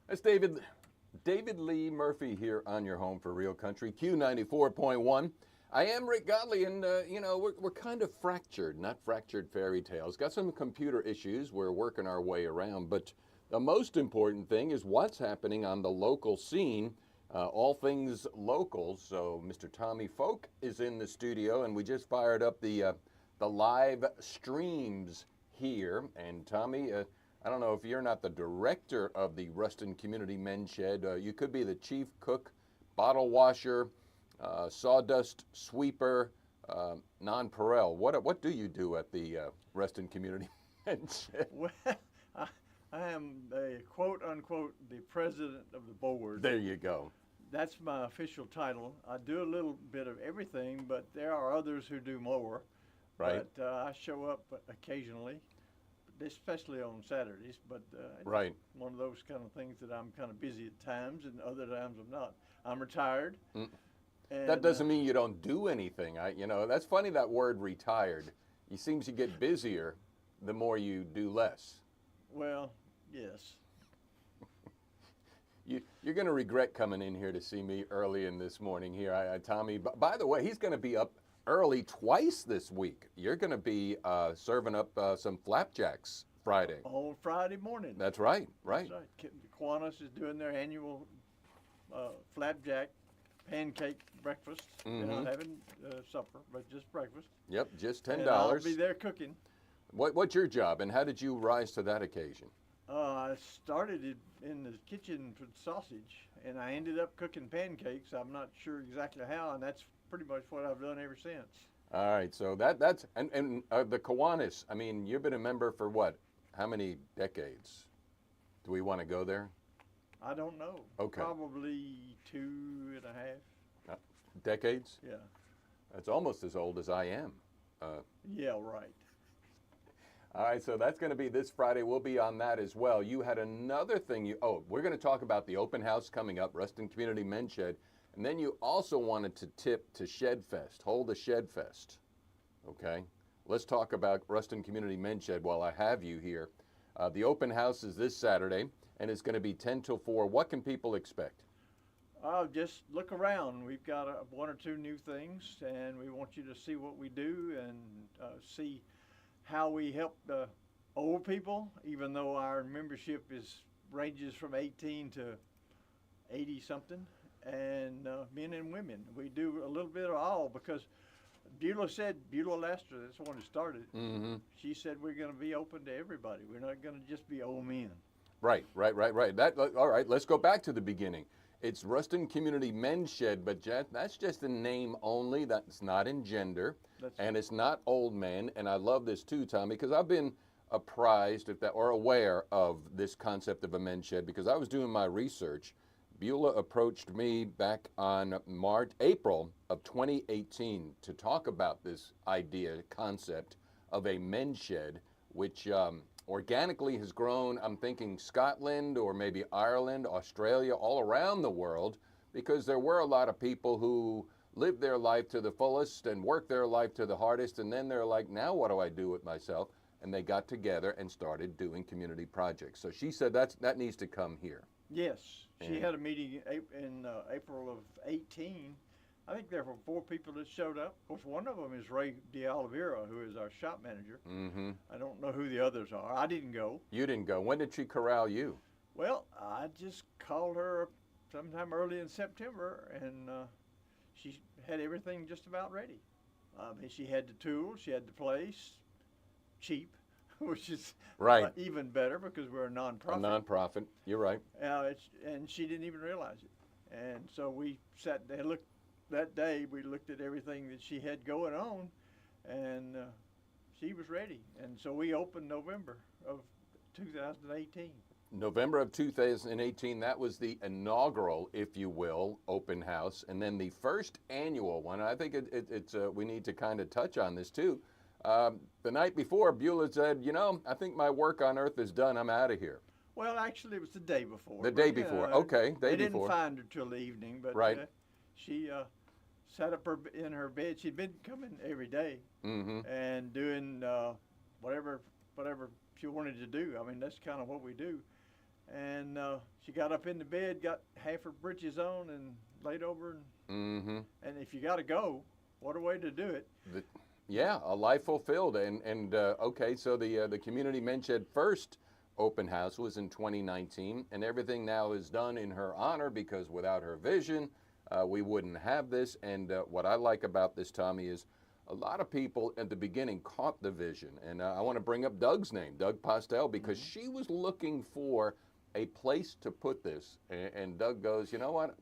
That's David Lee Murphy here on your home for Real Country, Q94.1. I am Rick Godley, and we're kind of fractured, not fractured fairy tales. Got some computer issues we're working our way around, but the most important thing is what's happening on the local scene, all things local. So Mr. Tommy Folk is in the studio, and we just fired up the live streams here. And Tommy, I don't know if you're not the director of the Ruston Community Men's Shed. You could be the chief cook, bottle washer, sawdust sweeper, nonpareil. What do you do at the Ruston Community Men's Shed? Well, I am a quote unquote the president of the board. There you go. That's my official title. I do a little bit of everything, but there are others who do more. Right. But I show up occasionally, especially on Saturdays. But right. It's one of those kind of things that I'm kind of busy at times, and other times I'm not. I'm retired. And, that doesn't mean you don't do anything. That's funny, that word retired. It seems you get busier the more you do less. Well, yes. You're going to regret coming in here to see me early in this morning here. Tommy, by the way, he's going to be up early twice this week. You're going to be serving up some flapjacks Friday. On Friday morning. That's right, right. That's right. Kiwanis is doing their annual flapjack pancake breakfast. They're not having supper, but just breakfast. Yep, just $10. And I'll be there cooking. What's your job, and how did you rise to that occasion? I started in the kitchen for sausage, and I ended up cooking pancakes. I'm not sure exactly how, and that's pretty much what I've done ever since. All right, so that's the Kiwanis. I mean, you've been a member for what? How many decades? Do we want to go there? I don't know. Okay. Probably 2.5. Decades? Yeah. That's almost as old as I am. Yeah, right. All right, so that's going to be this Friday. We'll be on that as well. You had another thing. We're going to talk about the open house coming up, Ruston Community Men's Shed. And then you also wanted to tip to Shed Fest, hold a Shed Fest. Okay? Let's talk about Ruston Community Men's Shed while I have you here. The open house is this Saturday, and it's going to be 10 till 4. What can people expect? Just look around. We've got one or two new things, and we want you to see what we do and see how we help the old people, even though our membership ranges from 18 to 80 something, and men and women. We do a little bit of all because Beulah Lester, that's the one who started. Mm-hmm. She said we're going to be open to everybody. We're not going to just be old men. Right. All right, let's go back to the beginning. It's Ruston Community Men's Shed, but that's just a name only. That's not in gender, and it's not old men. And I love this too, Tommy, because I've been apprised or aware of this concept of a men's shed because I was doing my research. Beulah approached me back on April of 2018 to talk about this concept of a men's shed, which organically has grown, I'm thinking Scotland or maybe Ireland, Australia, all around the world, because there were a lot of people who lived their life to the fullest and worked their life to the hardest, and then they're like, now what do I do with myself? And they got together and started doing community projects. So she said that needs to come here. Yes, she had a meeting in April of 18. I think there were 4 people that showed up. Of course, one of them is Ray DeOliveira, who is our shop manager. Mm-hmm. I don't know who the others are. I didn't go. You didn't go. When did she corral you? Well, I just called her sometime early in September, and she had everything just about ready. She had the tools, she had the place, cheap, which is right. Even better because we're a nonprofit. A nonprofit, you're right. And she didn't even realize it. And so we sat there, looked. That day, we looked at everything that she had going on, and she was ready. And so we opened November of 2018. November of 2018, that was the inaugural, if you will, open house. And then the first annual one, I think we need to kind of touch on this too. The night before, Beulah said, I think my work on earth is done. I'm out of here. Well, actually, it was the day before. The day before, okay. They didn't find her till the evening, but right. She sat up in her bed. She'd been coming every day and doing whatever she wanted to do. I mean, that's kind of what we do. And she got up in the bed, got half her britches on, and laid over. And if you got to go, what a way to do it. Yeah, a life fulfilled. And okay, so the Community Men's Shed first open house was in 2019, and everything now is done in her honor, because without her vision, we wouldn't have this. And what I like about this, Tommy, is a lot of people at the beginning caught the vision. And I want to bring up Doug's name, Doug Postel, because she was looking for a place to put this. And Doug goes, you know what?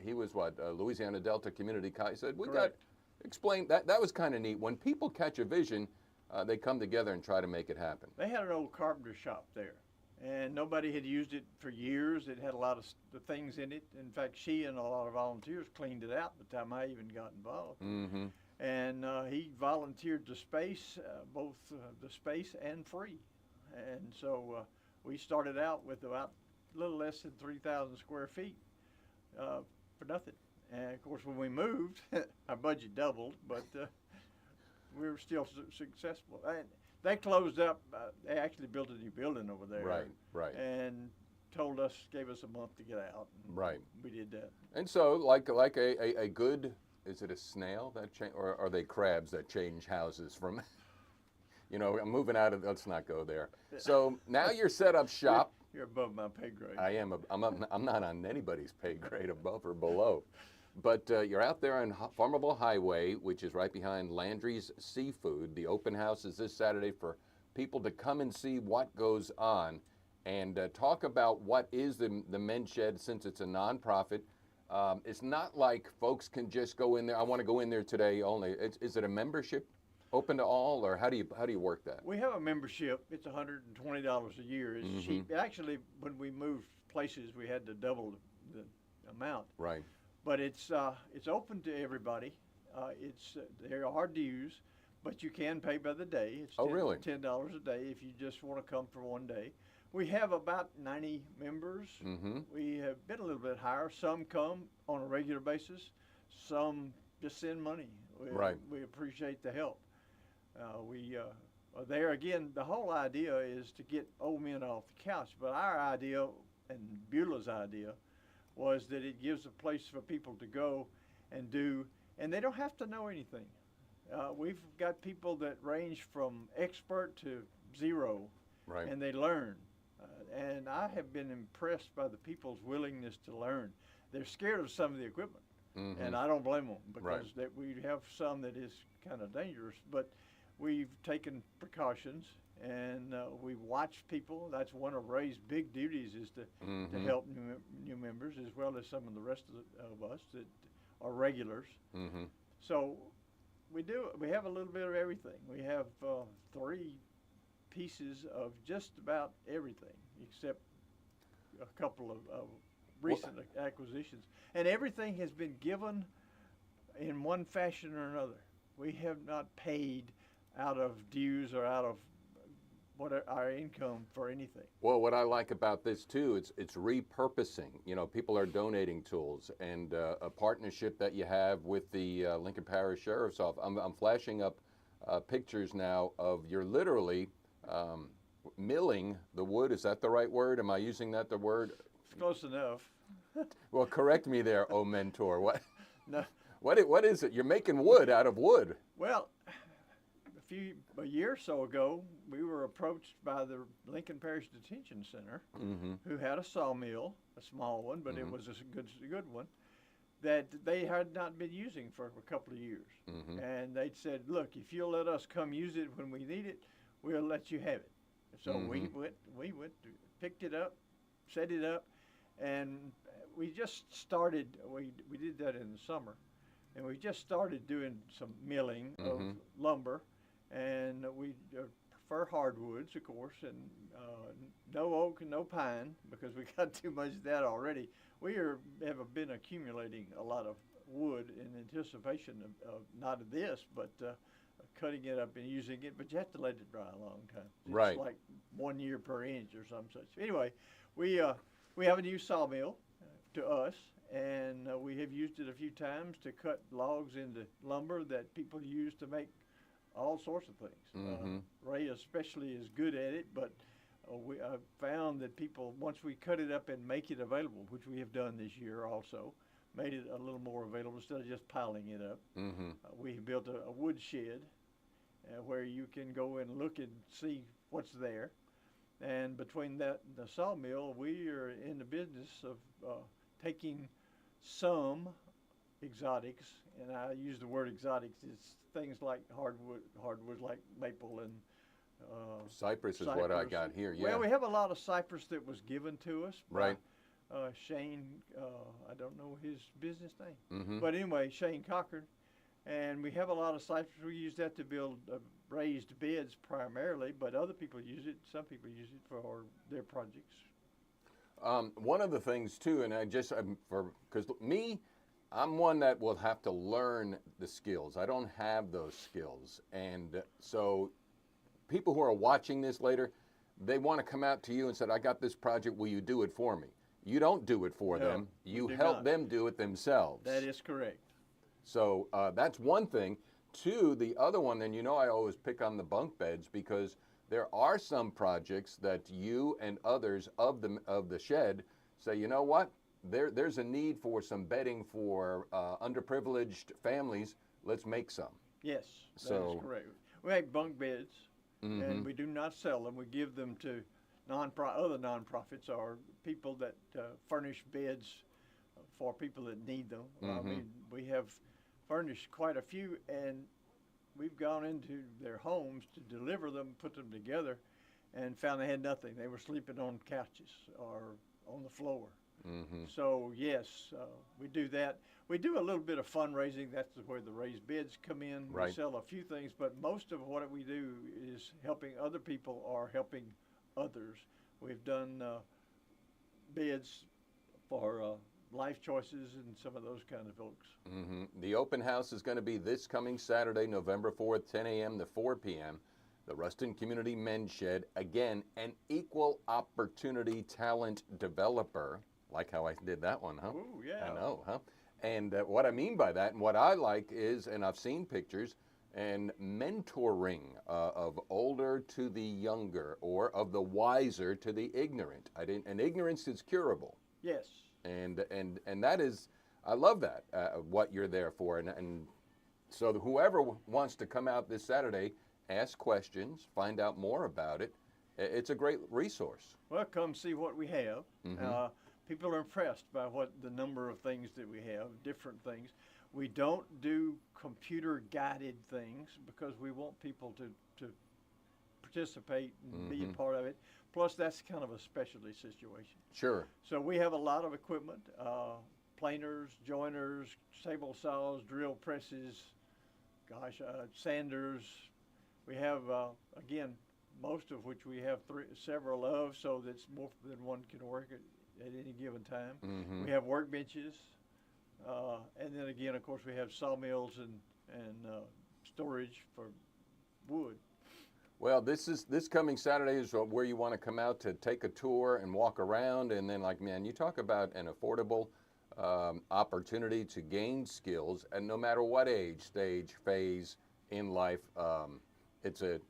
He was what, Louisiana Delta Community College. He said, we got, explain, that was kind of neat. When people catch a vision, they come together and try to make it happen. They had an old carpenter shop there, and nobody had used it for years. It had a lot of the things in it. In fact, she and a lot of volunteers cleaned it out by the time I even got involved. And he volunteered the space, both the space and free. And so we started out with about a little less than 3,000 square feet for nothing. And of course, when we moved, our budget doubled, but we were still successful. And they closed up. They actually built a new building over there. Right. And told us, gave us a month to get out. Right. We did that. And so, like a good, is it a snail that or are they crabs that change houses from? You know, I'm moving out of. Let's not go there. So now you're set up shop. You're above my pay grade. I am. I'm not on anybody's pay grade, above or below. But you're out there on Farmable Highway, which is right behind Landry's Seafood. The open house is this Saturday for people to come and see what goes on, and talk about what is the Men's Shed, since it's a nonprofit. It's not like folks can just go in there. I want to go in there today only. Is it a membership, open to all, or how do you work that? We have a membership. It's $120 a year. It's cheap. Actually, when we moved places, we had to double the amount. Right. But it's open to everybody. There are dues, but you can pay by the day. It's really? $10 a day if you just want to come for one day. We have about 90 members. We have been a little bit higher. Some come on a regular basis. Some just send money. We appreciate the help. We are there again. The whole idea is to get old men off the couch. But our idea, and Beulah's idea, was that it gives a place for people to go and do, and they don't have to know anything. We've got people that range from expert to zero, and they learn. And I have been impressed by the people's willingness to learn. They're scared of some of the equipment, and I don't blame them, because that we have some that is kind of dangerous, but we've taken precautions. And we watch people. That's one of Ray's big duties, is to help new members, as well as some of the rest of us that are regulars. So we have a little bit of everything. We have 3 pieces of just about everything, except a couple of recent acquisitions. And everything has been given in one fashion or another. We have not paid out of dues or out of our income for anything. Well, what I like about this too, it's repurposing. You know, people are donating tools, and a partnership that you have with the Lincoln Parish Sheriff's Office. I'm flashing up pictures now of you're literally milling the wood. Is that the right word? Am I using that the word? It's close enough. Well, correct me there, oh mentor. What? No. What is it? You're making wood out of wood. Well, a year or so ago, we were approached by the Lincoln Parish Detention Center, who had a sawmill, a small one, but it was a good one, that they had not been using for a couple of years. And they'd said, look, if you'll let us come use it when we need it, we'll let you have it. So we went, picked it up, set it up, and we just started, we did that in the summer, and we just started doing some milling of lumber. And we prefer hardwoods, of course, and no oak and no pine, because we got too much of that already. We have been accumulating a lot of wood in anticipation of not of this, but cutting it up and using it. But you have to let it dry a long time. It's like 1 year per inch or some such. Anyway, we have a new sawmill to us, and we have used it a few times to cut logs into lumber that people use to make all sorts of things. Ray especially is good at it, but I found that people, once we cut it up and make it available, which we have done this year also, made it a little more available instead of just piling it up. We built a wood shed where you can go and look and see what's there. And between that and the sawmill, we are in the business of taking some exotics, and I use the word exotics, it's things like hardwoods like maple and cypress is what I got here, yeah. Well, we have a lot of cypress that was given to us by right. Shane, I don't know his business name, but anyway, Shane Cochran. And we have a lot of cypress. We use that to build raised beds primarily, but other people use it. Some people use it for their projects. One of the things too, and because I'm one that will have to learn the skills. I don't have those skills. And so people who are watching this later, they want to come out to you and say, I got this project, will you do it for me? You don't do it for them. You help them do it themselves. That is correct. So that's one thing. Two, the other one, and you know I always pick on the bunk beds because there are some projects that you and others of the shed say, you know what, there's a need for some bedding for underprivileged families. Let's make some. Yes, that is correct. We make bunk beds, and we do not sell them. We give them to other nonprofits or people that furnish beds for people that need them. I mean, we have furnished quite a few, and we've gone into their homes to deliver them, put them together, and found they had nothing. They were sleeping on couches or on the floor. So yes, we do that. We do a little bit of fundraising. That's where the raised beds come in. Right. We sell a few things, but most of what we do is helping other people or helping others. We've done beds for Life Choices and some of those kind of folks. The open house is going to be this coming Saturday, November 4th, 10 a.m. to 4 p.m. The Ruston Community Men's Shed. Again, an equal opportunity talent developer. Like how I did that one, huh? Ooh, yeah. I know, huh? And what I mean by that, and what I like is, and I've seen pictures, and mentoring of older to the younger, or of the wiser to the ignorant. And ignorance is curable. Yes. And that is, I love that, what you're there for. And so whoever wants to come out this Saturday, ask questions, find out more about it, it's a great resource. Well, come see what we have. People are impressed by the number of things that we have, different things. We don't do computer-guided things because we want people to participate and be a part of it. Plus, that's kind of a specialty situation. Sure. So we have a lot of equipment, planers, joiners, table saws, drill presses, sanders. We have, again, most of which we have several of, so that's more than one can work at any given time. We have workbenches, and then again, of course, we have sawmills and storage for wood. Well, this coming Saturday is where you want to come out to take a tour and walk around, and then, like, man, you talk about an affordable opportunity to gain skills, and no matter what age, stage, phase in life, it's a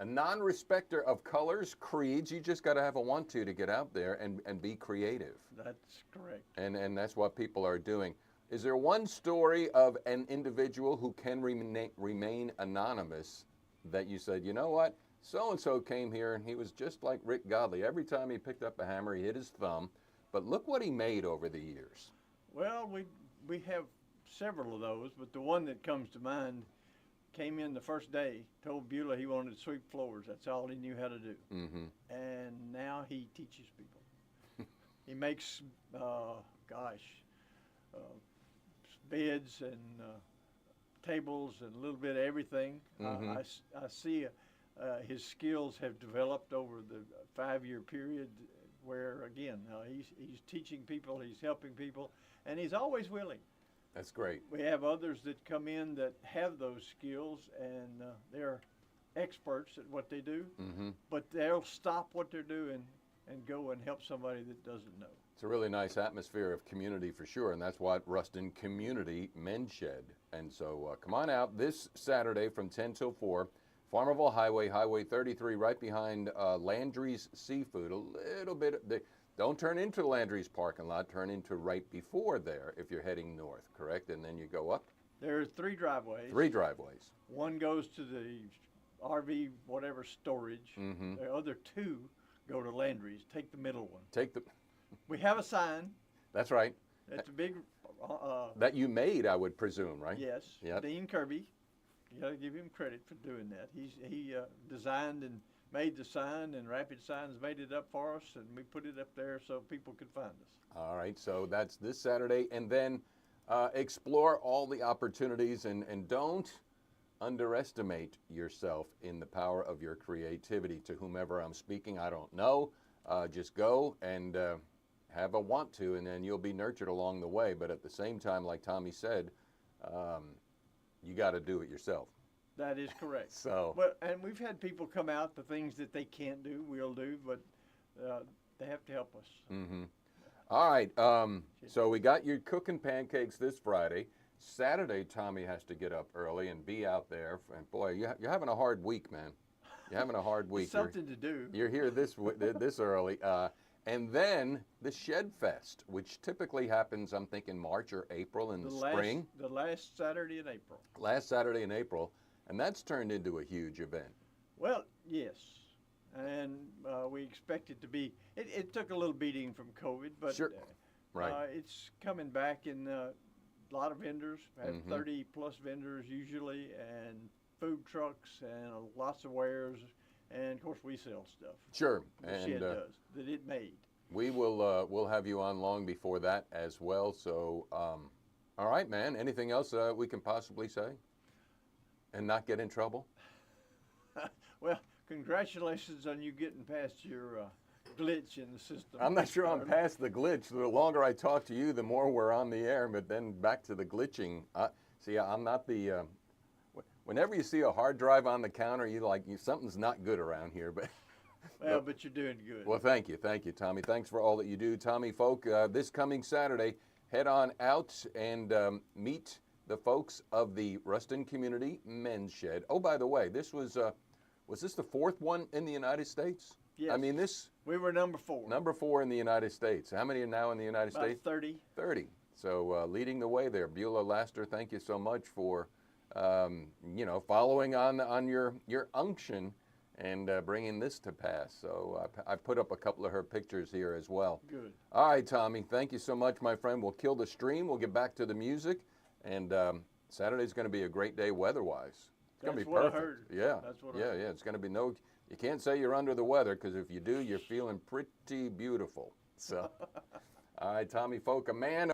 non-respecter of colors, creeds. You just got to have a want-to get out there and be creative. That's correct. And that's what people are doing. Is there one story of an individual who can remain anonymous that you said, you know what, so-and-so came here and he was just like Rick Godley. Every time he picked up a hammer, he hit his thumb, but look what he made over the years. Well, we have several of those, but the one that comes to mind came in the first day, told Beulah he wanted to sweep floors. That's all he knew how to do. And now he teaches people. He makes, beds and tables and a little bit of everything. I see his skills have developed over the 5-year period where, again, he's teaching people, he's helping people, and he's always willing. That's great. We have others that come in that have those skills, and they're experts at what they do, but they'll stop what they're doing and go and help somebody that doesn't know. It's a really nice atmosphere of community for sure, and that's what Ruston Community Men's Shed. And so come on out this Saturday from 10 till 4. Farmerville Highway, Highway 33, right behind Landry's Seafood. A little bit. Don't turn into Landry's parking lot. Turn into right before there if you're heading north, correct? And then you go up. There are 3 driveways. 3 driveways. One goes to the RV whatever storage. Mm-hmm. The other 2 go to Landry's. Take the middle one. Take the. We have a sign. That's right. It's a big. That you made, I would presume, right? Yes. Yep. Dean Kirby. You got to give him credit for doing that. He designed and made the sign, and Rapid Signs made it up for us, and we put it up there so people could find us. All right, so that's this Saturday, and then explore all the opportunities, and don't underestimate yourself in the power of your creativity. To whomever I'm speaking, I don't know. Just go and have a want to, and then you'll be nurtured along the way. But at the same time, like Tommy said, you got to do it yourself. That is correct. So. Well, and we've had people come out, the things that they can't do, we'll do, but they have to help us. Mm-hmm. All right. So we got you cooking pancakes this Friday. Saturday, Tommy has to get up early and be out there. And boy, you're having a hard week, man. You're having a hard week. It's something to do. You're here this early. And then the Shed Fest, which typically happens, I'm thinking March or April in the spring. The last Saturday in April. Last Saturday in April. And that's turned into a huge event. Well, yes. And we expect it to be, it took a little beating from COVID, but sure. Right. It's coming back in a lot of vendors. We have Mm-hmm. 30 plus vendors usually, and food trucks and lots of wares. And of course, we sell stuff. Sure. The and shed does, that it made. We will we'll have you on long before that as well. So, all right, man. Anything else we can possibly say and not get in trouble? Well, congratulations on you getting past your glitch in the system. I'm not sure I'm past the glitch. The longer I talk to you, the more we're on the air. But then back to the glitching. See, I'm not the. Whenever you see a hard drive on the counter, something's not good around here. But well, but you're doing good. Well, thank you, Tommy. Thanks for all that you do, Tommy. Folk, this coming Saturday, head on out and meet the folks of the Ruston Community Men's Shed. Oh, by the way, this was this the 4th one in the United States? Yes. I mean, we were number 4. Number 4 in the United States. How many are now in the United About States? 30. 30. So leading the way there, Beulah Laster. Thank you so much for following on your unction and bringing this to pass. So I put up a couple of her pictures here as well. Good. All right, Tommy, thank you so much, my friend. We'll kill the stream. We'll get back to the music. And Saturday's going to be a great day weather-wise. It's going to be perfect. I heard. Yeah. That's what I heard. Yeah. It's going to be you can't say you're under the weather, because if you do, you're feeling pretty beautiful. So, all right, Tommy Folk, a man